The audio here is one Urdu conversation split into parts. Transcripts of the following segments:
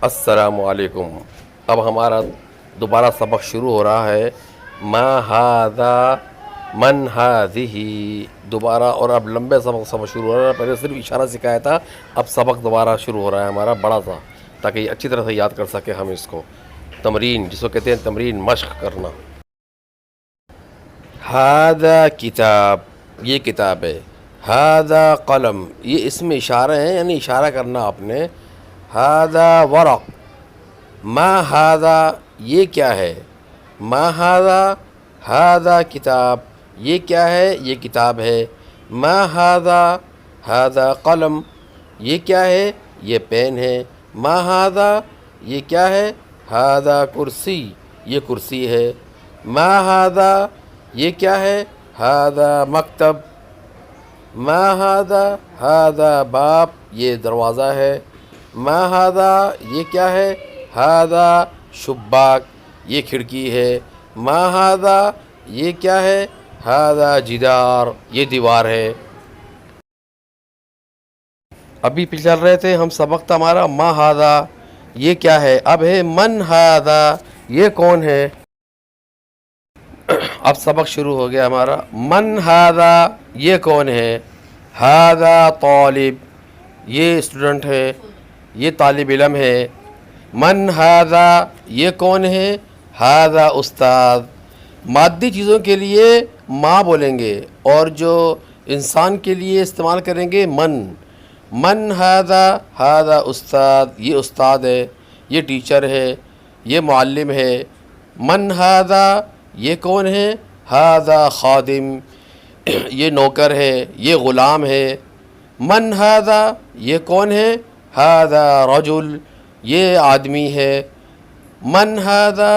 السلام علیکم۔ اب ہمارا دوبارہ سبق شروع ہو رہا ہے۔ ما ھذا من ھذہ، دوبارہ، اور اب لمبے سبق شروع ہو رہا ہے۔ پہلے صرف اشارہ سکھایا تھا، اب سبق دوبارہ شروع ہو رہا ہے ہمارا بڑا سا، تاکہ یہ اچھی طرح سے یاد کر سکے ہم اس کو۔ تمرین جس کو کہتے ہیں تمرین، مشق کرنا۔ ھذا کتاب، یہ کتاب ہے۔ ھذا قلم، یہ اس میں اشارہ ہے، یعنی اشارہ کرنا آپ نے۔ ھذا ورق، ما ھذا، یہ کیا ہے؟ ما ھذا، ھذا کتاب، یہ کیا ہے؟ یہ کتاب ہے۔ ما ھذا، ھذا قلم، یہ کیا ہے؟ یہ پین ہے۔ ما ھذا، یہ کیا ہے؟ ھذا کرسی، یہ کرسی ہے۔ ما ھذا، یہ کیا ہے؟ ھذا مکتب۔ ما ھذا، ھذا باب، یہ دروازہ ہے۔ ما ھذا، یہ کیا ہے؟ ھذا شباک، یہ کھڑکی ہے۔ ما ھذا، یہ کیا ہے؟ ھذا جدار، یہ دیوار ہے۔ ابھی پہ چل رہے تھے ہم، سبق تھا ہمارا ما ھذا، یہ کیا ہے؟ اب ہے من ھذا، یہ کون ہے؟ اب سبق شروع ہو گیا ہمارا۔ من ھذا، یہ کون ہے؟ ھذا طالب، یہ اسٹوڈنٹ ہے، یہ طالب علم ہے۔ من ھذا، یہ کون ہے؟ ھذا استاد۔ مادی چیزوں کے لیے ما بولیں گے، اور جو انسان کے لیے استعمال کریں گے من۔ من ھذا، ھذا استاد، یہ استاد ہے، یہ ٹیچر ہے، یہ معلم ہے۔ من ھذا، یہ کون ہے؟ ھذا خادم، یہ نوکر ہے، یہ غلام ہے۔ من ھذا، یہ کون ہے؟ ھذا رجل، یہ آدمی ہے۔ من ھذا،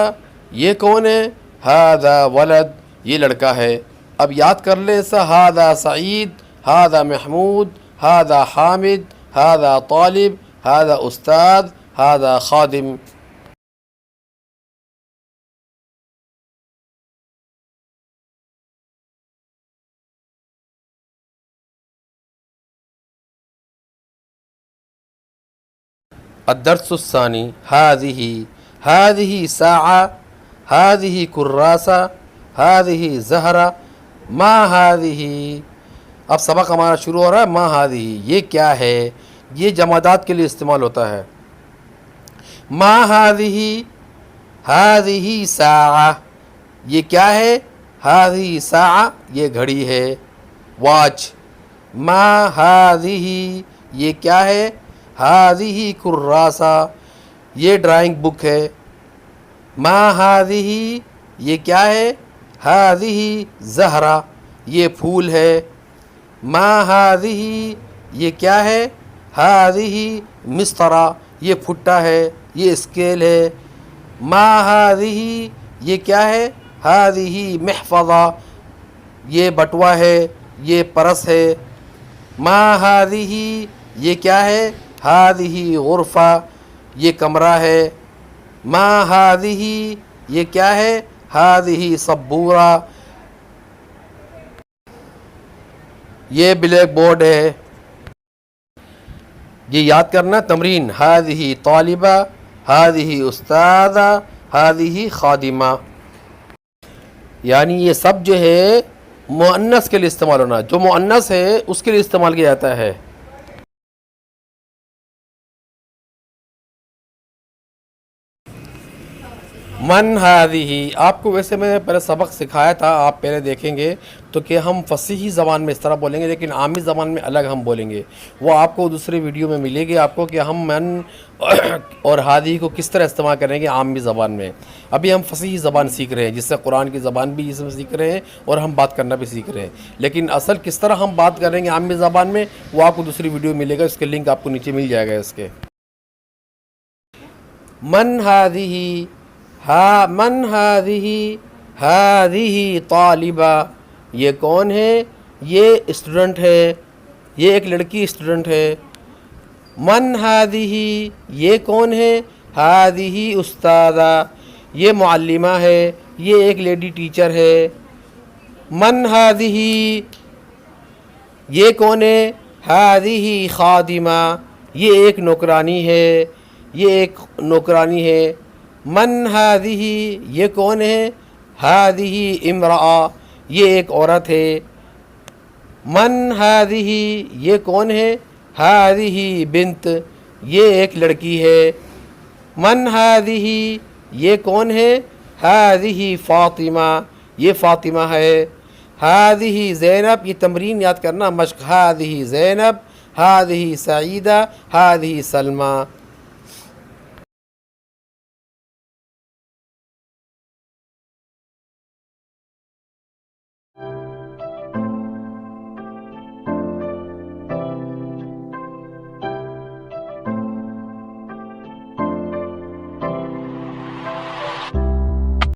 یہ کون ہے؟ ھذا ولد، یہ لڑکا ہے۔ اب یاد کر لیں ایسا، ھذا سعید، ھذا محمود، ھذا حامد، ھذا طالب، ھذا استاد، ھذا خادم۔ الدرس الثانی، ھذہ ساعہ، ھذہ کراسہ، ھذہ زہرہ، ما ھذہ۔ اب سبق ہمارا شروع ہو رہا ہے۔ ما ھذہ، یہ کیا ہے؟ یہ جمادات کے لیے استعمال ہوتا ہے۔ ما ھذہ، ھذہ ساعہ، یہ کیا ہے؟ ھذہ ساعہ، یہ گھڑی ہے، واچ۔ ما ھذہ، یہ کیا ہے؟ ھذہ کراسہ، یہ ڈرائنگ بک ہے۔ ما ھذہ، یہ کیا ہے؟ ھذہ زہرہ، یہ پھول ہے۔ ما ھذہ، یہ کیا ہے؟ ھذہ مسطرہ، یہ پھٹا ہے، یہ اسکیل ہے۔ ما ھذہ، یہ کیا ہے؟ ھذہ محفظہ، یہ بٹوا ہے، یہ پرس ہے۔ ما ھذہ، یہ کیا ہے؟ ھذہ غرفہ، یہ کمرہ ہے۔ ما ھذہ، یہ کیا ہے؟ ھذہ سبورہ، یہ بلیک بورڈ ہے۔ یہ یاد کرنا تمرین۔ ھذہ طالبہ، ھذہ استاذہ، ھذہ خادمہ، یعنی یہ سب جو ہے مؤنث کے لیے استعمال ہونا، جو مؤنث ہے اس کے لیے استعمال کیا جاتا ہے۔ من ھذہ، آپ کو ویسے میں پہلے سبق سکھایا تھا، آپ پہلے دیکھیں گے تو کہ ہم فصیحی زبان میں اس طرح بولیں گے، لیکن عامی زبان میں الگ ہم بولیں گے۔ وہ آپ کو دوسرے ویڈیو میں ملے گی آپ کو کہ ہم من اور ھذہ کو کس طرح استعمال کریں گے عامی زبان میں۔ ابھی ہم فصیحی زبان سیکھ رہے ہیں، جس سے قرآن کی زبان بھی اس میں سیکھ رہے ہیں اور ہم بات کرنا بھی سیکھ رہے ہیں، لیکن اصل کس طرح ہم بات کریں گے عامی زبان میں وہ آپ کو دوسری ویڈیو ملے گا، اس کے لنک آپ کو نیچے مل جائے گا اس کے۔ من ھذہ، من ھذہ، ھذہ طالبہ، یہ کون ہے؟ یہ اسٹوڈنٹ ہے، یہ ایک لڑکی اسٹوڈنٹ ہے۔ من ھذہ، یہ کون ہے؟ ھذہ استاذہ، یہ معلمہ ہے، یہ ایک لیڈی ٹیچر ہے۔ من ھذہ، یہ کون ہے؟ ھذہ خادمہ، یہ ایک نوکرانی ہے۔ یہ ایک نوکرانی ہے. من ہادی یہ کون ہے؟ ہادی امرأ یہ ایک عورت ہے. من ہادی یہ کون ہے؟ ہادی بنت یہ ایک لڑکی ہے. من ہادی یہ کون ہے؟ ہادی فاطمہ یہ فاطمہ ہے. ہادی زینب یہ تمرین یاد کرنا مشق. ہادی زینب، ہادی سعیدہ، ہادی سلمہ.